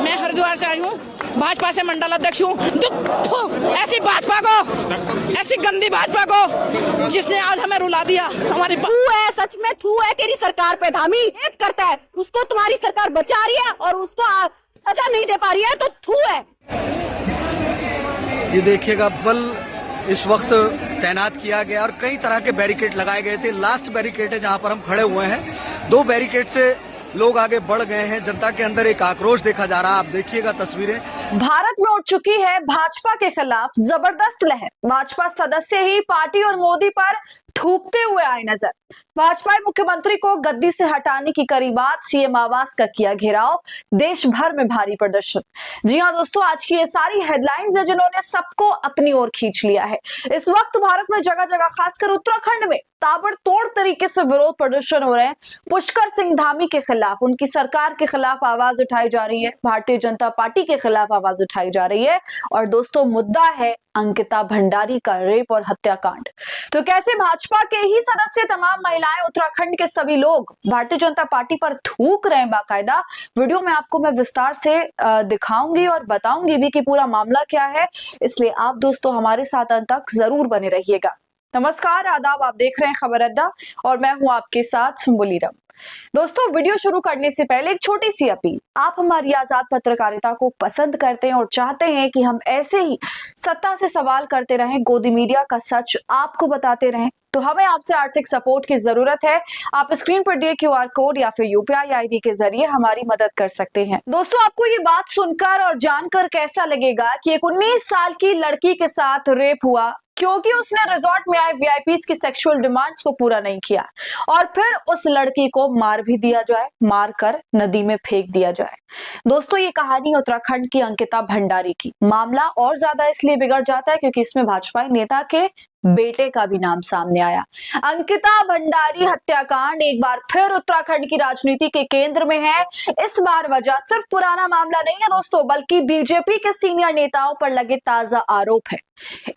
मैं हरिद्वार से आई हूँ, भाजपा से मंडल अध्यक्ष हूँ। ऐसी भाजपा को, ऐसी गंदी भाजपा को जिसने आज हमें रुला दिया। हमारी थू है, सच में थू है तेरी सरकार पे। धामी रेप करता है, उसको तुम्हारी सरकार बचा रही है और उसको सजा नहीं दे पा रही है, तो थू है। ये देखिएगा, बल इस वक्त तैनात किया गया और कई तरह के बैरिकेड लगाए गए थे। लास्ट बैरिकेड है जहां पर हम खड़े हुए हैं। 2 बैरिकेड से लोग आगे बढ़ गए हैं। जनता के अंदर एक आक्रोश देखा जा रहा है। आप देखिएगा तस्वीरें। भारत में उठ चुकी है भाजपा के खिलाफ जबरदस्त लहर। भाजपा सदस्य ही पार्टी और मोदी पर थूकते हुए आए नजर। भाजपा मुख्यमंत्री को गद्दी से हटाने की करी बात, सीएम आवास का किया घेराव, देश भर में भारी प्रदर्शन। जी हां दोस्तों, आज की ये सारी हेडलाइंस है जिन्होंने सबको अपनी ओर खींच लिया है। इस वक्त भारत में जगह जगह, खासकर उत्तराखंड में ताबड़तोड़ तरीके से विरोध प्रदर्शन हो रहे हैं। पुष्कर सिंह धामी के खिलाफ, उनकी सरकार के खिलाफ आवाज उठाई जा रही है। भारतीय जनता पार्टी के खिलाफ आवाज उठाई जा रही है। और दोस्तों, मुद्दा है अंकिता भंडारी का रेप और हत्याकांड। तो कैसे भाजपा के ही सदस्य, तमाम महिलाएं, उत्तराखंड के सभी लोग भारतीय जनता पार्टी पर थूक रहे हैं बाकायदा। वीडियो में आपको मैं विस्तार से दिखाऊंगी और बताऊंगी भी कि पूरा मामला क्या है। इसलिए आप दोस्तों हमारे साथ अंत तक जरूर बने रहिएगा। नमस्कार, आदाब, आप देख रहे हैं खबर अड्डा और मैं हूं आपके साथ सुम्बुली राम। दोस्तों, वीडियो शुरू करने से पहले एक छोटी सी अपील। आप हमारी आजाद पत्रकारिता को पसंद करते हैं और चाहते हैं कि हम ऐसे ही सत्ता से सवाल करते रहें, गोदी मीडिया का सच आपको बताते रहें, तो हमें आपसे आर्थिक सपोर्ट की जरूरत है। आप स्क्रीन पर दिए QR कोड या फिर UPI ID के जरिए हमारी मदद कर सकते हैं। दोस्तों, आपको ये बात सुनकर और जानकर कैसा लगेगा कि एक 19 साल की लड़की के साथ रेप हुआ क्योंकि उसने रिजॉर्ट में आए VIPs की सेक्सुअल डिमांड्स को पूरा नहीं किया, और फिर उस लड़की को मार भी दिया जाए, मारकर नदी में फेंक दिया जाए। दोस्तों, ये कहानी उत्तराखंड की अंकिता भंडारी की। मामला और ज्यादा इसलिए बिगड़ जाता है क्योंकि इसमें भाजपा नेता के बेटे का भी नाम सामने आया। अंकिता भंडारी हत्याकांड एक बार फिर उत्तराखंड की राजनीति के केंद्र में है। इस बार वजह सिर्फ पुराना मामला नहीं है दोस्तों, बल्कि बीजेपी के सीनियर नेताओं पर लगे ताजा आरोप है।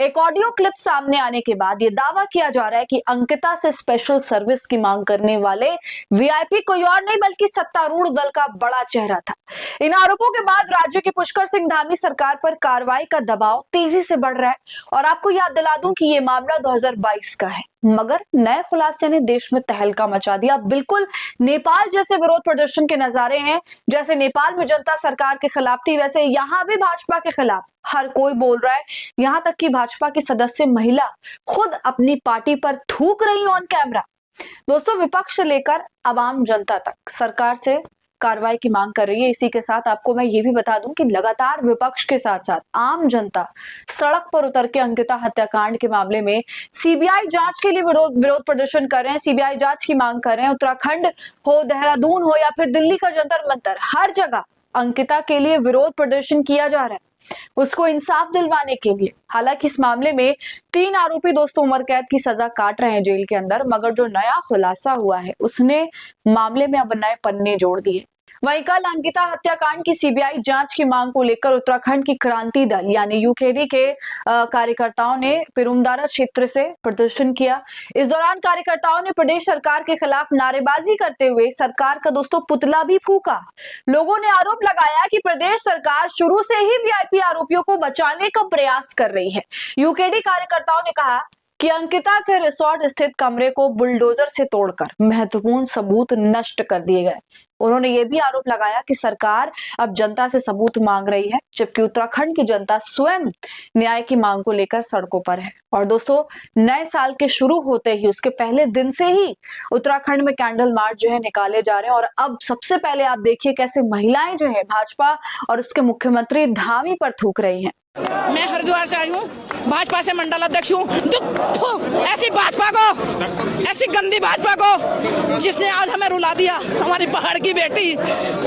एक ऑडियो क्लिप सामने आने के बाद यह दावा किया जा रहा है कि अंकिता से स्पेशल सर्विस की मांग करने वाले VIP कोई और नहीं बल्कि सत्तारूढ़ दल का बड़ा चेहरा था। इन आरोपों के बाद राज्य के पुष्कर सिंह धामी सरकार पर कार्रवाई का दबाव तेजी से बढ़ रहा है। और आपको याद दिला दूं कि ये मामला 2022 का है, मगर नए खुलासे ने देश में तहलका मचा दिया। बिल्कुल नेपाल जैसे विरोध प्रदर्शन के नजारे हैं। जैसे नेपाल में जनता सरकार के खिलाफ थी, वैसे यहाँ भी भाजपा के खिलाफ हर कोई बोल रहा है। यहाँ तक कि भाजपा की सदस्य महिला खुद अपनी पार्टी पर थूक रही ऑन कैमरा। दोस्तों, विपक्ष से लेकर आवाम जनता तक सरकार से कार्रवाई की मांग कर रही है। इसी के साथ आपको मैं ये भी बता दूं कि लगातार विपक्ष के साथ साथ आम जनता सड़क पर उतर के अंकिता हत्याकांड के मामले में CBI जांच के लिए विरोध प्रदर्शन कर रहे हैं। CBI जांच की मांग कर रहे हैं। उत्तराखंड हो, देहरादून हो या फिर दिल्ली का जंतर मंतर, हर जगह अंकिता के लिए विरोध प्रदर्शन किया जा रहा है, उसको इंसाफ दिलवाने के लिए। हालांकि इस मामले में 3 आरोपी दोस्तों उम्र कैद की सजा काट रहे हैं जेल के अंदर, मगर जो नया खुलासा हुआ है उसने मामले में अब नए पन्ने जोड़ दिए। वहीं कल अंकिता हत्याकांड की CBI जांच की मांग को लेकर उत्तराखंड की क्रांति दल यानी UKD के कार्यकर्ताओं ने पिरुमदारा क्षेत्र से प्रदर्शन किया। इस दौरान कार्यकर्ताओं ने प्रदेश सरकार के खिलाफ नारेबाजी करते हुए सरकार का दोस्तों पुतला भी फूका। लोगों ने आरोप लगाया कि प्रदेश सरकार शुरू से ही VIP आरोपियों को बचाने का प्रयास कर रही है। UKD कार्यकर्ताओं ने कहा कि अंकिता के रिसोर्ट स्थित कमरे को बुलडोजर से तोड़कर महत्वपूर्ण सबूत नष्ट कर दिए गए। उन्होंने ये भी आरोप लगाया कि सरकार अब जनता से सबूत मांग रही है, जबकि उत्तराखंड की जनता स्वयं न्याय की मांग को लेकर सड़कों पर है। और दोस्तों, नए साल के शुरू होते ही उसके पहले दिन से ही उत्तराखंड में कैंडल मार्च जो है निकाले जा रहे हैं। और अब सबसे पहले आप देखिए कैसे महिलाएं जो है भाजपा और उसके मुख्यमंत्री धामी पर थूक रही हैं। मैं हरिद्वार से आई हूँ, भाजपा से मंडल अध्यक्ष हूँ। ऐसी भाजपा को, ऐसी गंदी भाजपा को जिसने आज हमें रुला दिया। हमारी पहाड़ की बेटी,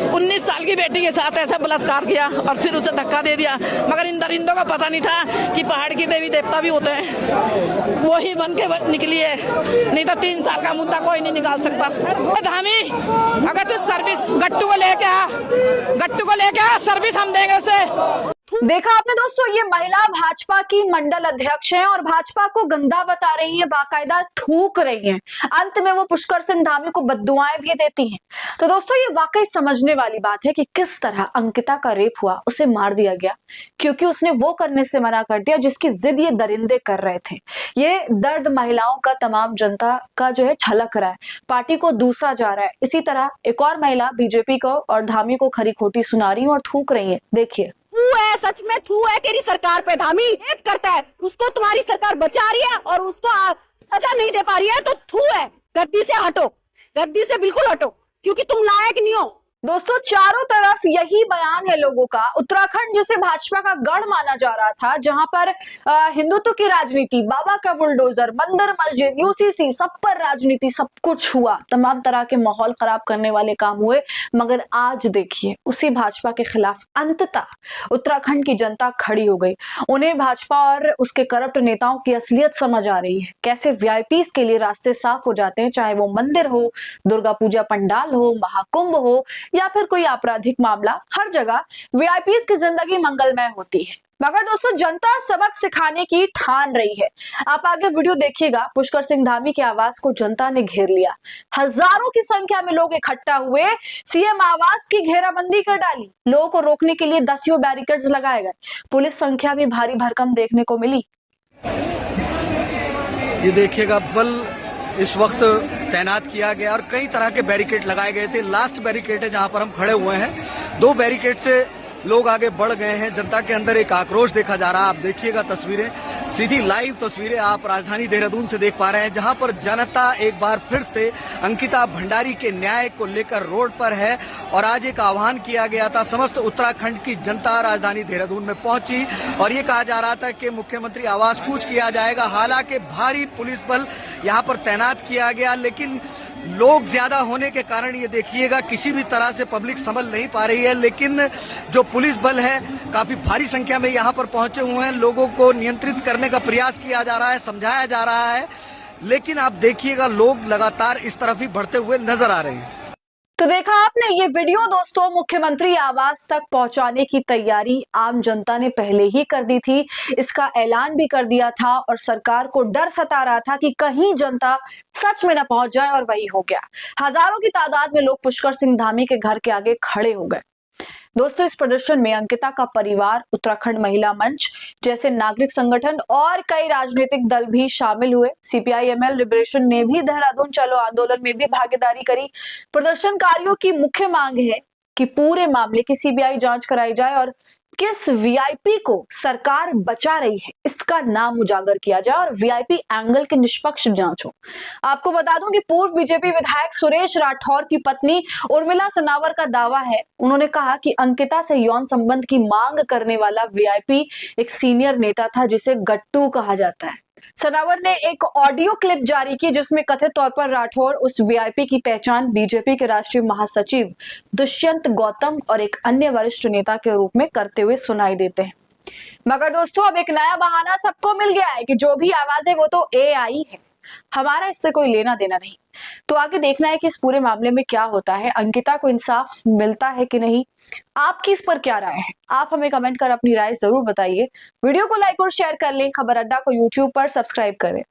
19 साल की बेटी के साथ ऐसा बलात्कार किया और फिर उसे धक्का दे दिया। मगर इन दरिंदों को पता नहीं था कि पहाड़ की देवी देवता भी होते हैं। वो ही बन के निकली है, नहीं तो 3 साल का मुद्दा कोई नहीं निकाल सकता। धामी, अगर तू सर्विस गट्टू को लेके आ, सर्विस हम देंगे उसे। थू देखा आपने दोस्तों, ये महिला भाजपा की मंडल अध्यक्ष हैं और भाजपा को गंदा बता रही हैं, बाकायदा थूक रही हैं। अंत में वो पुष्कर सिंह धामी को बद्दुआएं भी देती हैं। तो दोस्तों, ये वाकई समझने वाली बात है कि किस तरह अंकिता का रेप हुआ, उसे मार दिया गया क्योंकि उसने वो करने से मना कर दिया जिसकी जिद ये दरिंदे कर रहे थे। ये दर्द महिलाओं का, तमाम जनता का जो है छलक रहा है, पार्टी को दूसरा जा रहा है। इसी तरह एक और महिला बीजेपी को और धामी को खरी खोटी सुना रही है और थूक रही है। देखिए, थू है, सच में थू है तेरी सरकार पे। धामी रेप करता है, उसको तुम्हारी सरकार बचा रही है और उसको सजा नहीं दे पा रही है, तो थू है। गद्दी से हटो, गद्दी से बिल्कुल हटो, क्योंकि तुम लायक नहीं हो। दोस्तों, चारों तरफ यही बयान है लोगों का। उत्तराखंड जिसे भाजपा का गढ़ माना जा रहा था, जहां पर हिंदुत्व की राजनीति, बाबा का बुलडोजर, मंदिर मस्जिद, यूसीसी, सब पर राजनीति, सब कुछ हुआ, तमाम तरह के माहौल खराब करने वाले काम हुए। मगर आज देखिए, उसी भाजपा के खिलाफ अंततः उत्तराखंड की जनता खड़ी हो गई। उन्हें भाजपा और उसके करप्ट नेताओं की असलियत समझ आ रही है। कैसे वीआईपीज के लिए रास्ते साफ हो जाते हैं, चाहे वो मंदिर हो, दुर्गा पूजा पंडाल हो, महाकुंभ हो या फिर कोई आपराधिक मामला। हर जगह वीआईपीज की जिंदगी मंगलमय होती है। मगर दोस्तों, जनता सबक सिखाने की ठान रही है। आप आगे वीडियो देखिएगा। पुष्कर सिंह धामी के आवास को जनता ने घेर लिया। हजारों की संख्या में लोग इकट्ठा हुए, सीएम आवास की घेराबंदी कर डाली। लोगों को रोकने के लिए दसियों बैरिकेड्स लगाए गए। पुलिस संख्या भी भारी भरकम देखने को मिली। ये देखिएगा, बल इस वक्त तैनात किया गया और कई तरह के बैरिकेड लगाए गए थे। लास्ट बैरिकेड है जहां पर हम खड़े हुए हैं। 2 बैरिकेड से लोग आगे बढ़ गए हैं। जनता के अंदर एक आक्रोश देखा जा रहा है। आप देखिएगा तस्वीरें, सीधी लाइव तस्वीरें आप राजधानी देहरादून से देख पा रहे हैं, जहां पर जनता एक बार फिर से अंकिता भंडारी के न्याय को लेकर रोड पर है। और आज एक आह्वान किया गया था, समस्त उत्तराखंड की जनता राजधानी देहरादून में पहुंची और ये कहा जा रहा था कि मुख्यमंत्री आवास कूच किया जाएगा। हालांकि भारी पुलिस बल यहां पर तैनात किया गया, लेकिन लोग ज्यादा होने के कारण ये देखिएगा किसी भी तरह से पब्लिक संभल नहीं पा रही है। लेकिन जो पुलिस बल है काफी भारी संख्या में यहाँ पर पहुंचे हुए हैं। लोगों को नियंत्रित करने का प्रयास किया जा रहा है, समझाया जा रहा है, लेकिन आप देखिएगा लोग लगातार इस तरफ ही बढ़ते हुए नजर आ रहे हैं। तो देखा आपने ये वीडियो दोस्तों, मुख्यमंत्री आवास तक पहुंचाने की तैयारी आम जनता ने पहले ही कर दी थी। इसका ऐलान भी कर दिया था और सरकार को डर सता रहा था कि कहीं जनता सच में न पहुंच जाए, और वही हो गया। हजारों की तादाद में लोग पुष्कर सिंह धामी के घर के आगे खड़े हो गए। दोस्तों, इस प्रदर्शन में अंकिता का परिवार, उत्तराखंड महिला मंच जैसे नागरिक संगठन और कई राजनीतिक दल भी शामिल हुए। सीपीआई-एमएल लिबरेशन ने भी देहरादून चलो आंदोलन में भी भागीदारी करी। प्रदर्शनकारियों की मुख्य मांग है कि पूरे मामले की सीबीआई जांच कराई जाए और किस वीआईपी को सरकार बचा रही है इसका नाम उजागर किया जाए और वीआईपी एंगल की निष्पक्ष जांच हो। आपको बता दूं कि पूर्व बीजेपी विधायक सुरेश राठौर की पत्नी उर्मिला सनावर का दावा है, उन्होंने कहा कि अंकिता से यौन संबंध की मांग करने वाला वीआईपी एक सीनियर नेता था जिसे गट्टू कहा जाता है। सनावर ने एक ऑडियो क्लिप जारी की जिसमें कथित तौर पर राठौर उस वीआईपी की पहचान बीजेपी के राष्ट्रीय महासचिव दुष्यंत गौतम और एक अन्य वरिष्ठ नेता के रूप में करते हुए सुनाई देते हैं। मगर दोस्तों, अब एक नया बहाना सबको मिल गया है कि जो भी आवाज है वो तो एआई है, हमारा इससे कोई लेना देना नहीं। तो आगे देखना है कि इस पूरे मामले में क्या होता है, अंकिता को इंसाफ मिलता है कि नहीं। आपकी इस पर क्या राय है, आप हमें कमेंट कर अपनी राय जरूर बताइए। वीडियो को लाइक और शेयर कर लें। खबर अड्डा को यूट्यूब पर सब्सक्राइब करें।